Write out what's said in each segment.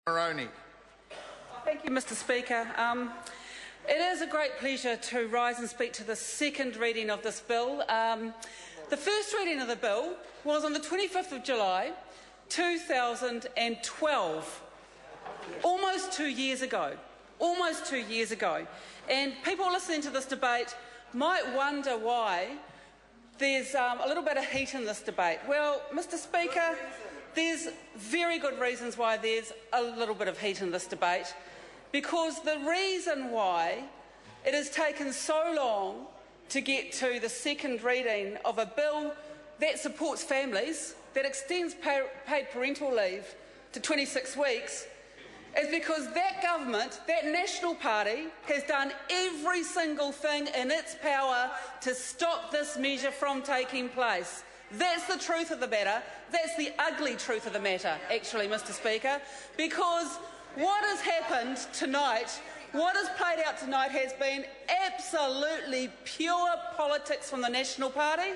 Maroney. Thank you, Mr Speaker. It is a great pleasure to rise and speak to the second reading of this bill. The first reading of the bill was on the 25th of July 2012, almost 2 years ago. Almost 2 years ago. And people listening to this debate might wonder why there's a little bit of heat in this debate. Well, Mr Speaker, there's very good reasons why there's a little bit of heat in this debate, because the reason why it has taken so long to get to the second reading of a bill that supports families, that extends paid parental leave to 26 weeks, is because that government, that National Party, has done every single thing in its power to stop this measure from taking place. That's the truth of the matter. That's the ugly truth of the matter, actually, Mr Speaker, because what has happened tonight, what has played out tonight, has been absolutely pure politics from the National Party,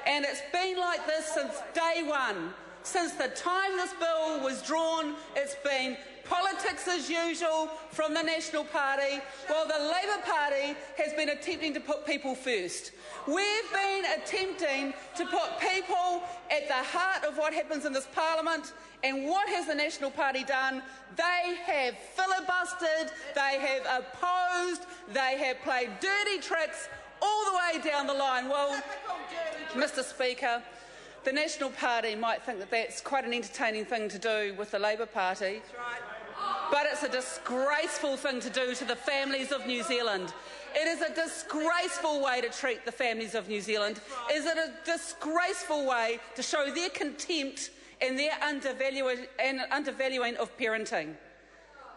and it's been like this since day one. Since the time this bill was drawn, it's been politics as usual from the National Party, while the Labour Party has been attempting to put people first. We've been attempting to put people at the heart of what happens in this Parliament, and what has the National Party done? They have filibustered, they have opposed, they have played dirty tricks all the way down the line. Well, Mr Speaker, the National Party might think that that's quite an entertaining thing to do with the Labour Party, but it's a disgraceful thing to do to the families of New Zealand. It is a disgraceful way to treat the families of New Zealand. Is it a disgraceful way to show their contempt and their undervaluing of parenting?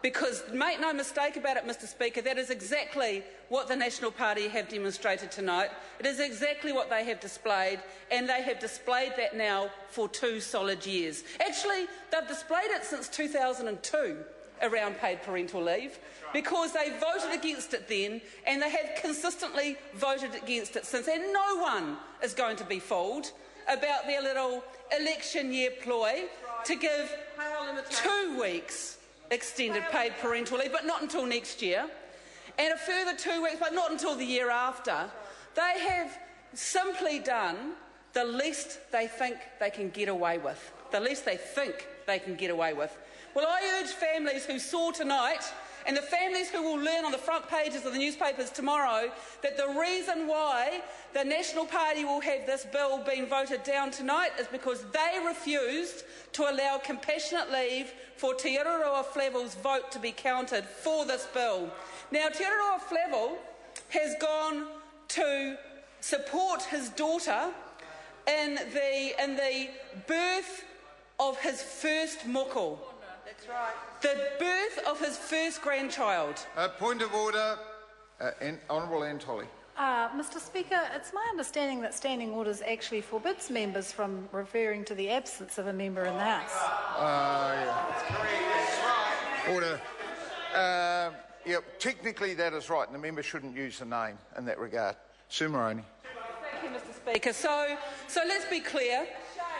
Because, make no mistake about it, Mr Speaker, that is exactly what the National Party have demonstrated tonight. It is exactly what they have displayed, and they have displayed that now for 2 solid years. Actually, they've displayed it since 2002 around paid parental leave, because they voted against it then, and they have consistently voted against it since. And no one is going to be fooled about their little election year ploy to give 2 weeks extended paid parental leave, but not until next year, and a further 2 weeks, but not until the year after. They have simply done the least they think they can get away with. The least they think they can get away with. Well, I urge families who saw tonight, and the families who will learn on the front pages of the newspapers tomorrow, that the reason why the National Party will have this bill being voted down tonight is because they refused to allow compassionate leave for Te Araroa Flavel's vote to be counted for this bill. Now, Te Araroa Flavel has gone to support his daughter in the birth of his first moko. That's right. The birth of his first grandchild. Point of order, Honourable Antolli. Mr Speaker, it's my understanding that standing orders actually forbids members from referring to the absence of a member in the House. Yeah. That's correct. Order. Technically that is right, and the member shouldn't use the name in that regard. Sue Maroney. Thank you, Mr Speaker. So let's be clear.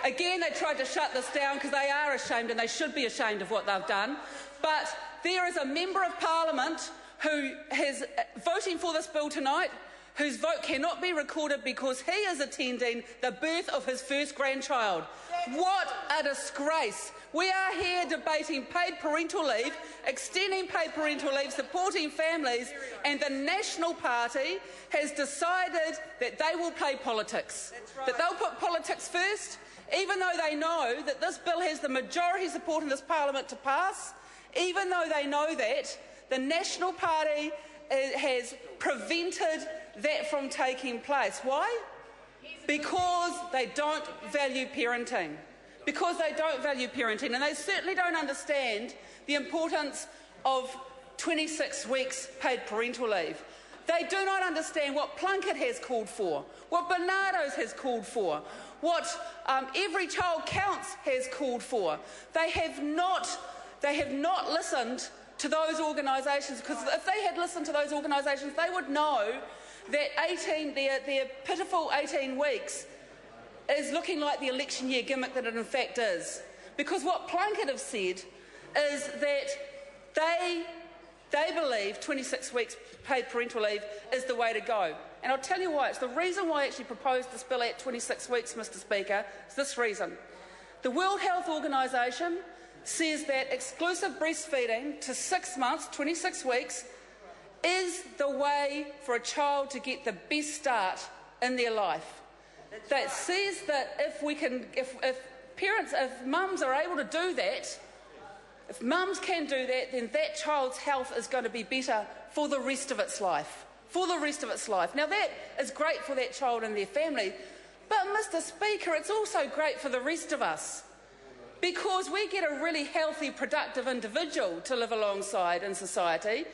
Again, they tried to shut this down because they are ashamed, and they should be ashamed of what they've done. But there is a member of Parliament who is voting for this bill tonight, whose vote cannot be recorded because he is attending the birth of his first grandchild. What a disgrace. We are here debating paid parental leave, extending paid parental leave, supporting families, and the National Party has decided that they will play politics, that they'll put politics first, even though they know that this bill has the majority support in this Parliament to pass, even though they know that the National Party has prevented that from taking place. Why? Because they don't value parenting. Because they don't value parenting, and they certainly don't understand the importance of 26 weeks paid parental leave. They do not understand what Plunkett has called for, what Bernardo's has called for, what Every Child Counts has called for. They have not listened to those organisations, because if they had listened to those organisations, they would know that their pitiful 18 weeks is looking like the election year gimmick that it in fact is. Because what Plunkett have said is that they believe 26 weeks paid parental leave is the way to go. And I'll tell you why. It's the reason why I actually proposed this bill at 26 weeks, Mr Speaker. It's this reason. The World Health Organisation says that exclusive breastfeeding to 6 months, 26 weeks, is the way for a child to get the best start in their life. That says that if mums are able to do that, if mums can do that, then that child's health is going to be better for the rest of its life. For the rest of its life. Now that is great for that child and their family, but Mr Speaker, it's also great for the rest of us, because we get a really healthy, productive individual to live alongside in society,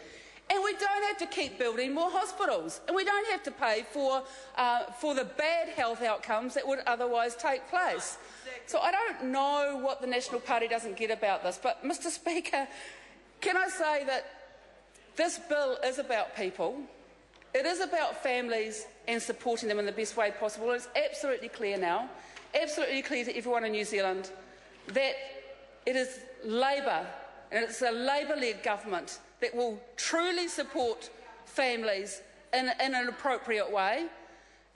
and we don't have to keep building more hospitals, and we don't have to pay for the bad health outcomes that would otherwise take place. So I don't know what the National Party doesn't get about this, but Mr Speaker, can I say that this bill is about people. It is about families and supporting them in the best way possible. It's absolutely clear now, absolutely clear to everyone in New Zealand, that it is Labour, and it's a Labour-led government that will truly support families in an appropriate way,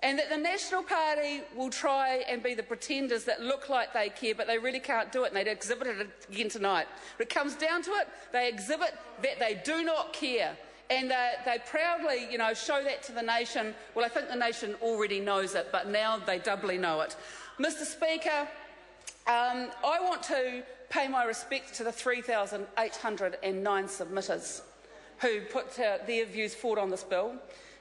and that the National Party will try and be the pretenders that look like they care, but they really can't do it, and they exhibited it again tonight. When it comes down to it, they exhibit that they do not care. And they proudly, show that to the nation. Well, I think the nation already knows it, but now they doubly know it. Mr Speaker, I want to pay my respects to the 3,809 submitters who put their views forward on this bill,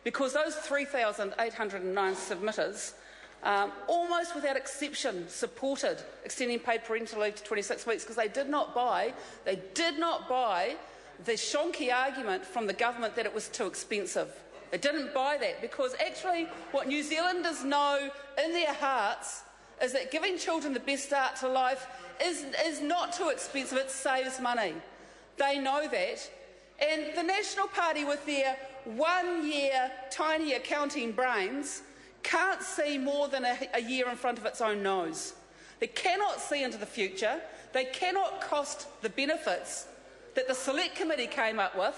because those 3,809 submitters, almost without exception, supported extending paid parental leave to 26 weeks, because they did not buy the shonky argument from the government that it was too expensive. They didn't buy that, because actually what New Zealanders know in their hearts is that giving children the best start to life is not too expensive, it saves money. They know that. And the National Party, with their 1 year tiny accounting brains, can't see more than a year in front of its own nose. They cannot see into the future. They cannot cost the benefits that the Select Committee came up with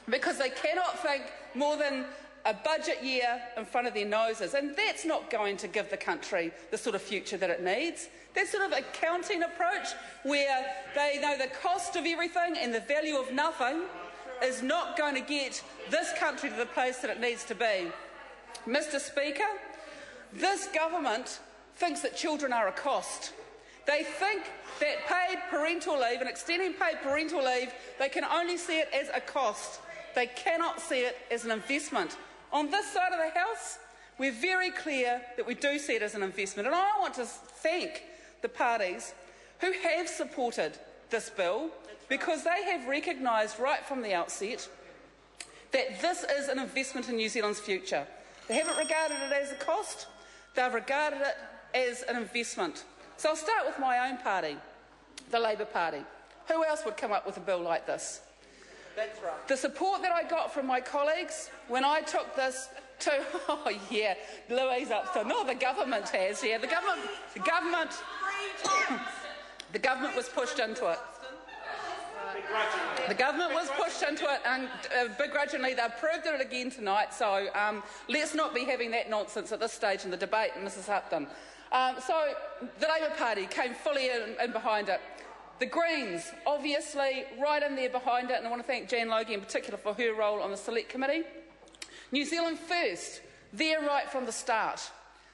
because they cannot think more than a budget year in front of their noses, and that's not going to give the country the sort of future that it needs. That sort of accounting approach where they know the cost of everything and the value of nothing is not going to get this country to the place that it needs to be. Mr Speaker, this government thinks that children are a cost. They think that paid parental leave and extending paid parental leave, they can only see it as a cost. They cannot see it as an investment. On this side of the House, we're very clear that we do see it as an investment. And I want to thank the parties who have supported this bill, because they have recognised right from the outset that this is an investment in New Zealand's future. They haven't regarded it as a cost, they've regarded it as an investment. So I'll start with my own party, the Labour Party. Who else would come up with a bill like this? That's right. The support that I got from my colleagues when I took this to, Louise Upton. No, the government has, the government was pushed into it. The government was pushed into it, and begrudgingly they approved it again tonight, so let's not be having that nonsense at this stage in the debate, Mrs Upton. So the Labour Party came fully in behind it. The Greens, obviously, right in there behind it, and I want to thank Jan Logie in particular for her role on the Select Committee. New Zealand First, they're right from the start.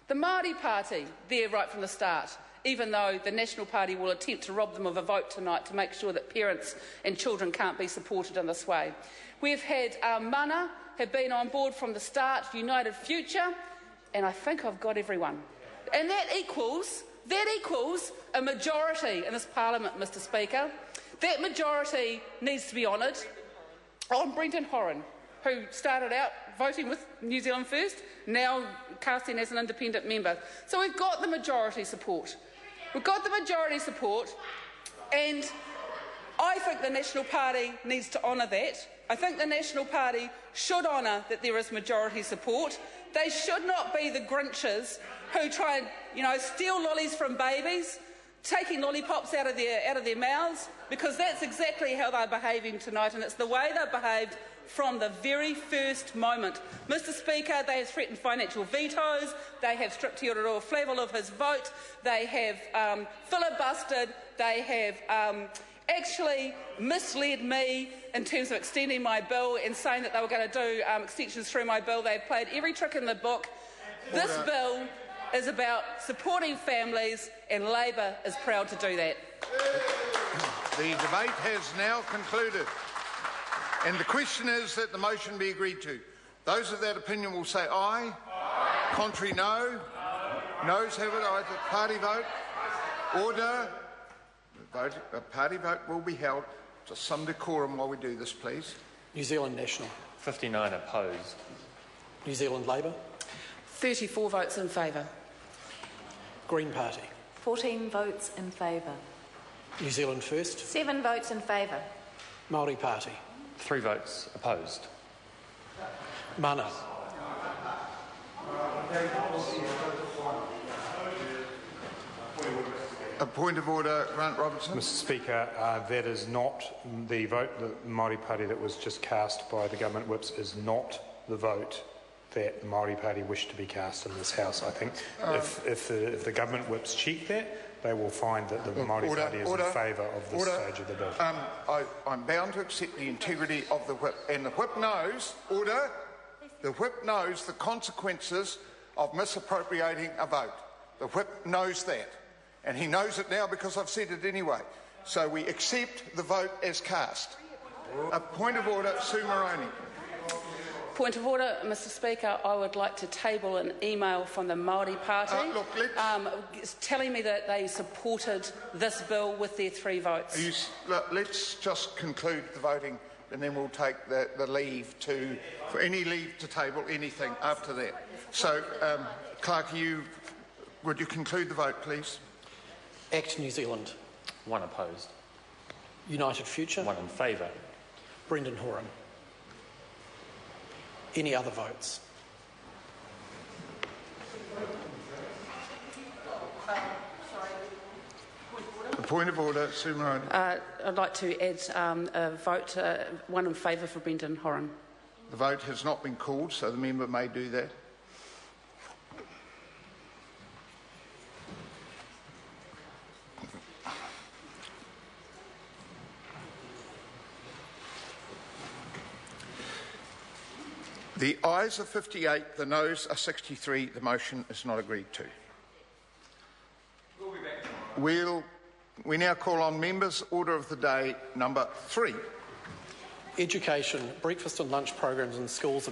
The Māori Party, they're right from the start, even though the National Party will attempt to rob them of a vote tonight to make sure that parents and children can't be supported in this way. We've had Mana have been on board from the start, United Future, and I think I've got everyone. And that equals a majority in this Parliament, Mr Speaker. That majority needs to be honoured on Brenton Horan, who started out voting with New Zealand First, now casting as an independent member. So we've got the majority support. We've got the majority support, and I think the National Party needs to honour that. I think the National Party should honour that there is majority support. They should not be the Grinches who try and, steal lollies from babies. taking lollipops out of their mouths, because that's exactly how they're behaving tonight, and it's the way they've behaved from the very first moment. Mr Speaker, they have threatened financial vetoes, they have stripped Te Reo Flavel of his vote, they have filibustered, they have actually misled me in terms of extending my bill and saying that they were going to do extensions through my bill. They've played every trick in the book. This bill is about supporting families, and Labor is proud to do that. The debate has now concluded, and the question is that the motion be agreed to. Those of that opinion will say aye. Aye. Contrary, no. Noes have it. Aye. The party vote. Order. A party vote will be held. Just some decorum while we do this, please. New Zealand National. 59 opposed. New Zealand Labour. 34 votes in favour. Green Party. 14 votes in favour. New Zealand First. 7 votes in favour. Māori Party. 3 votes opposed. Mana. A point of order, Grant Robertson. Mr Speaker, that is not the vote. The Māori Party that was just cast by the government whips is not the vote that the Māori Party wished to be cast in this House. I think if the government whips cheat that, they will find that the Māori Party is in favour of this stage of the bill. I'm bound to accept the integrity of the whip, and the whip knows, the whip knows the consequences of misappropriating a vote. The whip knows that, and he knows it now because I've said it anyway. So we accept the vote as cast. A point of order, Sue Moroney. Point of order, Mr Speaker. I would like to table an email from the Māori Party telling me that they supported this bill with their 3 votes. Let's just conclude the voting, and then we'll take the leave for any leave to table anything after that. So, Clerk, would you conclude the vote, please? Act New Zealand. 1 opposed. United Future. 1 in favour. Brendan Horan. Any other votes? A point of order, Sue Moroney. I'd like to add a vote, 1 in favour for Brendan Horan. The vote has not been called, so the member may do that. The ayes are 58, the noes are 63. The motion is not agreed to. We now call on members. Order of the day number 3. Education, breakfast and lunch programs in schools.